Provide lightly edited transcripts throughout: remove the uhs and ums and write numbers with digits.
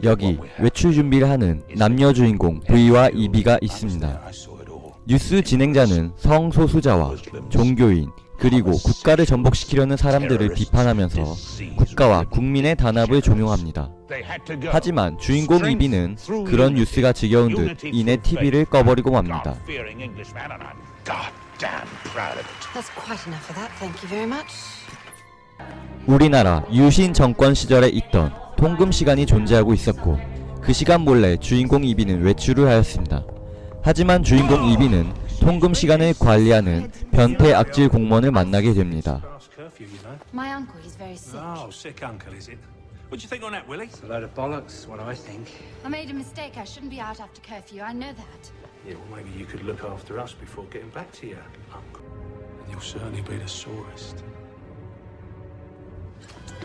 여기 외출 준비를 하는 남녀 주인공 V와 E비가 있습니다. 뉴스 진행자는 성소수자와 종교인 그리고 국가를 전복시키려는 사람들을 비판하면서 국가와 국민의 단합을 종용합니다. 하지만 주인공 이비는 그런 뉴스가 지겨운 듯 이내 TV를 꺼버리고 맙니다. 우리나라 유신 정권 시절에 있던 통금 시간이 존재하고 있었고 그 시간 몰래 주인공 이비는 외출을 하였습니다. 하지만 주인공 이비는 통금 시간을 관리하는 변태 악질 공무원을 만나게 됩니다. My uncle, he's very sick. Oh, sick uncle, is it? What do you think on that, Willie? It's a load of bollocks, what I think. I made a mistake. I shouldn't be out after curfew. I know that. Yeah, well, maybe you could look after us before getting back to your uncle. And you'll certainly be the sorest.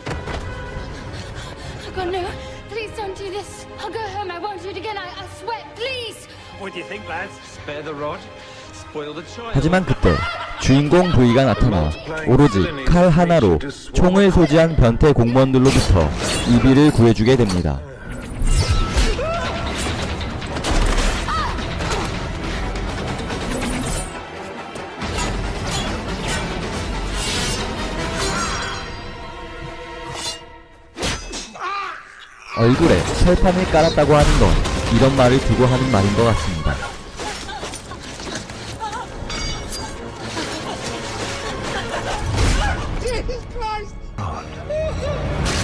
Oh, God, no. Please don't do this. I'll go home. I won't do it again. I swear. Please. What do you think, lads? Spare the rod, spoil the child. 하지만 그때 주인공 V가 나타나 오로지 칼 하나로 총을 소지한 변태 공무원들로부터 이비를 구해주게 됩니다. 얼굴에 철판을 깔았다고 하는 건 이런 말을 두고 하는 말인 것 같습니다.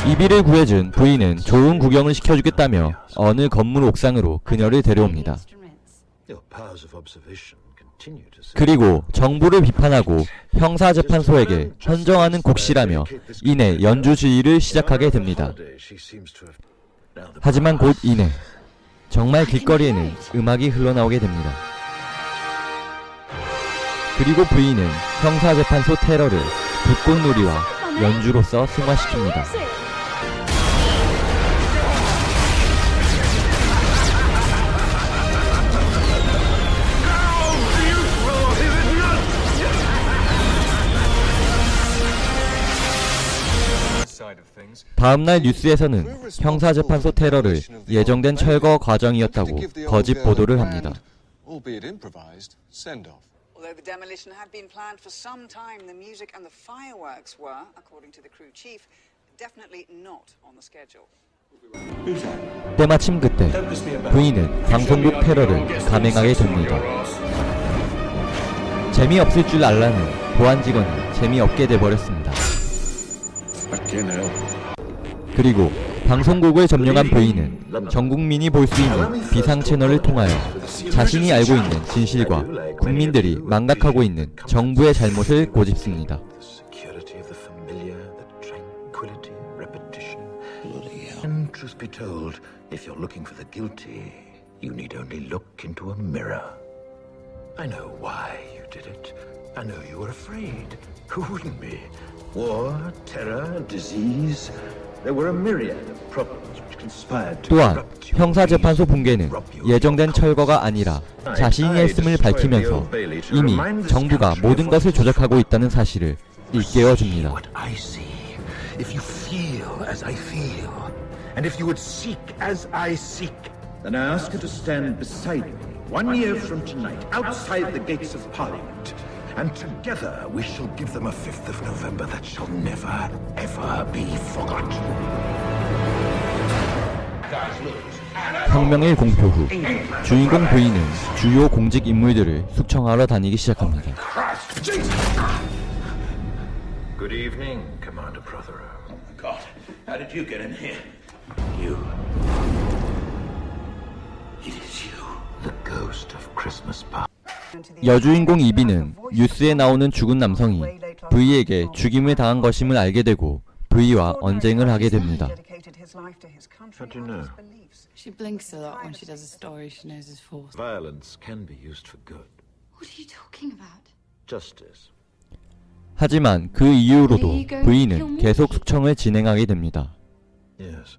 이비를 구해준 V는 좋은 구경을 시켜주겠다며 어느 건물 옥상으로 그녀를 데려옵니다. 그리고 정부를 비판하고 형사재판소에게 헌정하는 곡시라며 이내 연주 지휘를 시작하게 됩니다. 하지만 곧 이내 정말 길거리에는 음악이 흘러나오게 됩니다. 그리고 V는 형사재판소 테러를 불꽃놀이와 연주로서 승화시킵니다. 다음날 뉴스에서는 형사재판소 테러를 예정된 철거 과정이었다고 거짓 보도를 합니다. Although the demolition had been planned for some time, the music and the fireworks were, according to the crew chief, definitely not on the schedule. 때마침 그때 V는 방송국 테러를 감행하게 됩니다. 재미없을 줄 알라는 보안 직원이 재미없게 돼버렸습니다. 그리고 방송국을 점령한 V는 전 국민이 볼 수 있는 비상 채널을 통하여 자신이 알고 있는 진실과 국민들이 망각하고 있는 정부의 잘못을 고집습니다. Truth be told, if you're looking for the guilty, you need only look into a mirror. I know why you did it. I know you were afraid. Who wouldn't be? War, terror, disease. There were a myriad of problems which conspired to 또한 corrupt you. 형사재판소 붕괴는 예정된 철거가 아니라 자신이 했음을 밝히면서 이미 정부가 모든 것을 조작하고 있다는 사실을 일깨워줍니다. What I see, if you feel as I feel, and if you would seek as I seek, then I ask you to stand beside me 1 year from tonight, outside the gates of Parliament, and together we shall give them a 5th of November that shall never, ever be forgot. 혁명의 공표 후 주인공 V는 주요 공직 인물들을 숙청하러 다니기 시작합니다. Good evening, Commander Prothero. Oh my God, how did you get in here? You. It is you. The ghost of Christmas past. 여주인공 이비는 뉴스에 나오는 죽은 남성이 V에게 죽임을 당한 것임을 알게 되고 V와 언쟁을 하게 됩니다. How do you know? She blinks a lot when she does a story she knows is false. Violence can be used for good. What are you talking about? Justice. 하지만 그 이후로도 V는 계속 숙청을 진행하게 됩니다. Yes.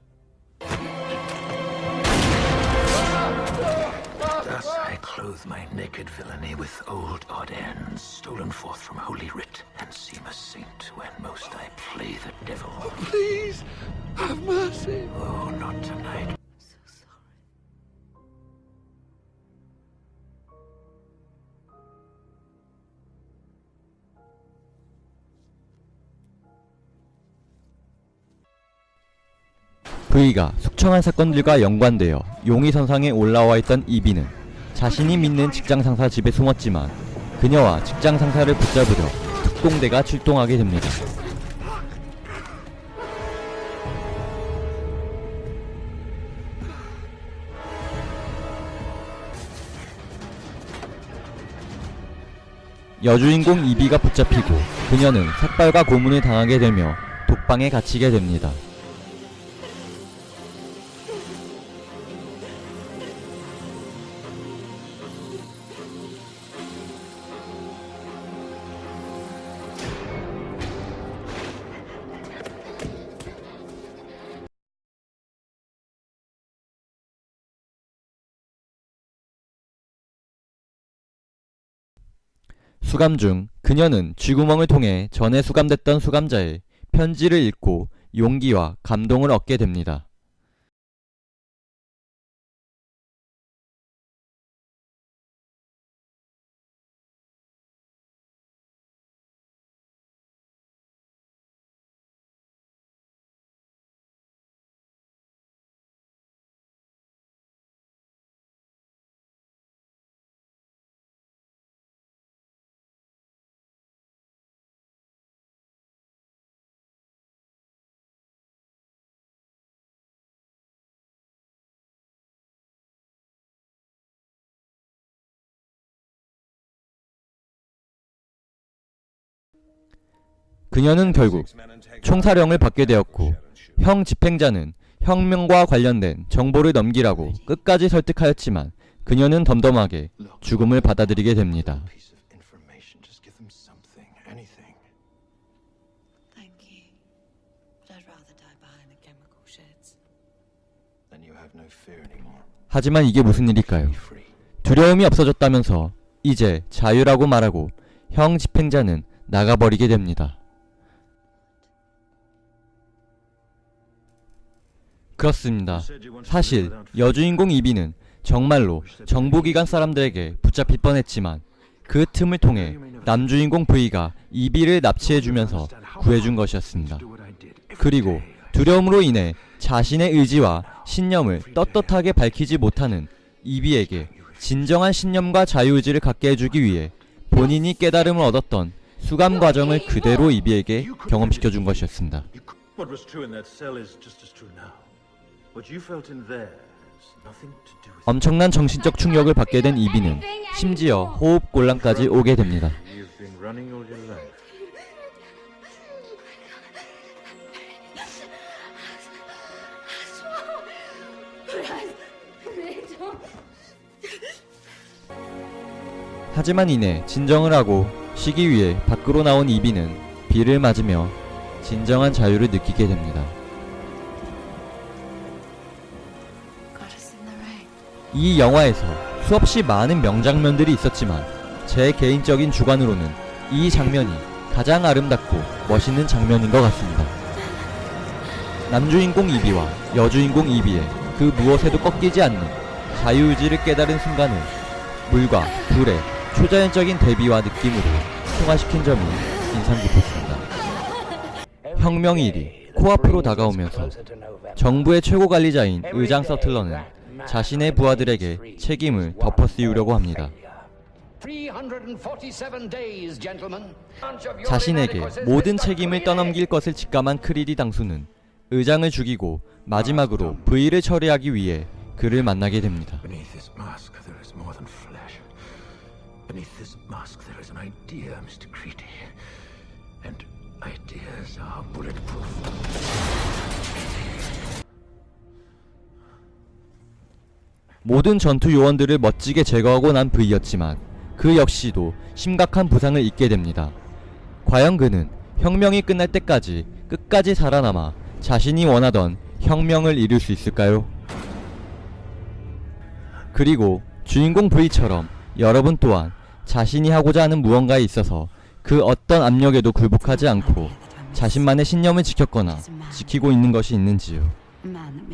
Das I close clothe my naked villainy with old odd ends, stolen forth from Holy Writ, and seem a saint when most I play the devil. Please, have mercy. Oh, not tonight. V가 숙청한 사건들과 연관되어 용의선상에 올라와 있던 이비는 자신이 믿는 직장상사 집에 숨었지만 그녀와 직장상사를 붙잡으려 특공대가 출동하게 됩니다. 여주인공 이비가 붙잡히고 그녀는 삭발과 고문을 당하게 되며 독방에 갇히게 됩니다. 수감 중 그녀는 쥐구멍을 통해 전에 수감됐던 수감자의 편지를 읽고 용기와 감동을 얻게 됩니다. 그녀는 결국 총사령을 받게 되었고 형 집행자는 혁명과 관련된 정보를 넘기라고 끝까지 설득하였지만 그녀는 덤덤하게 죽음을 받아들이게 됩니다. Piece of information. Just give them something, anything. Thank you. But I'd rather die behind the chemical sheds. Then you have no fear anymore. 하지만 이게 무슨 일일까요? Free. 두려움이 없어졌다면서 이제 자유라고 말하고 형 집행자는 나가버리게 됩니다. 그렇습니다. 사실 여주인공 이비는 정말로 정보기관 사람들에게 붙잡힐 뻔했지만 그 틈을 통해 남주인공 V가 이비를 납치해주면서 구해준 것이었습니다. 그리고 두려움으로 인해 자신의 의지와 신념을 떳떳하게 밝히지 못하는 이비에게 진정한 신념과 자유의지를 갖게 해주기 위해 본인이 깨달음을 얻었던 수감 과정을 그대로 이비에게 경험시켜준 것이었습니다. What was true in that cell is just as true now. What you felt in there has nothing to do with 엄청난 정신적 충격을 받게 된 이비는 심지어 호흡곤란까지 오게 됩니다. You've been running all your life. 하지만 이내 진정을 하고 쉬기 위해 밖으로 나온 이비는 비를 맞으며 진정한 자유를 느끼게 됩니다. Got us in the rain. 이 영화에서 수없이 많은 명장면들이 있었지만 제 개인적인 주관으로는 이 장면이 가장 아름답고 멋있는 장면인 것 같습니다. 남주인공 이비와 여주인공 이비의 그 무엇에도 꺾이지 않는 자유의지를 깨달은 순간을 물과 불의 초자연적인 대비와 느낌으로 승화시킨 점이 인상 깊었습니다. 혁명일이 코앞으로 다가오면서 정부의 최고 관리자인 의장 서틀러는 자신의 부하들에게 책임을 덮어씌우려고 합니다. 자신에게 모든 책임을 떠넘길 것을 직감한 크리디 당수는 의장을 죽이고 마지막으로 V를 처리하기 위해 그를 만나게 됩니다. Beneath this mask there is more than flesh. Beneath this mask there is an idea, Mr. Creedy. And ideas are bulletproof. 모든 전투 요원들을 멋지게 제거하고 난 V였지만 그 역시도 심각한 부상을 입게 됩니다. 과연 그는 혁명이 끝날 때까지 끝까지 살아남아 자신이 원하던 혁명을 이룰 수 있을까요? 그리고 주인공 V처럼 여러분 또한 자신이 하고자 하는 무언가에 있어서 그 어떤 압력에도 굴복하지 않고 자신만의 신념을 지켰거나 지키고 있는 것이 있는지요?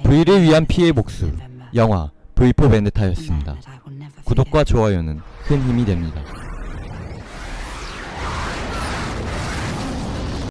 V를 위한 피해 복수, 영화 V4 벤데타였습니다. 구독과 좋아요는 큰 힘이 됩니다.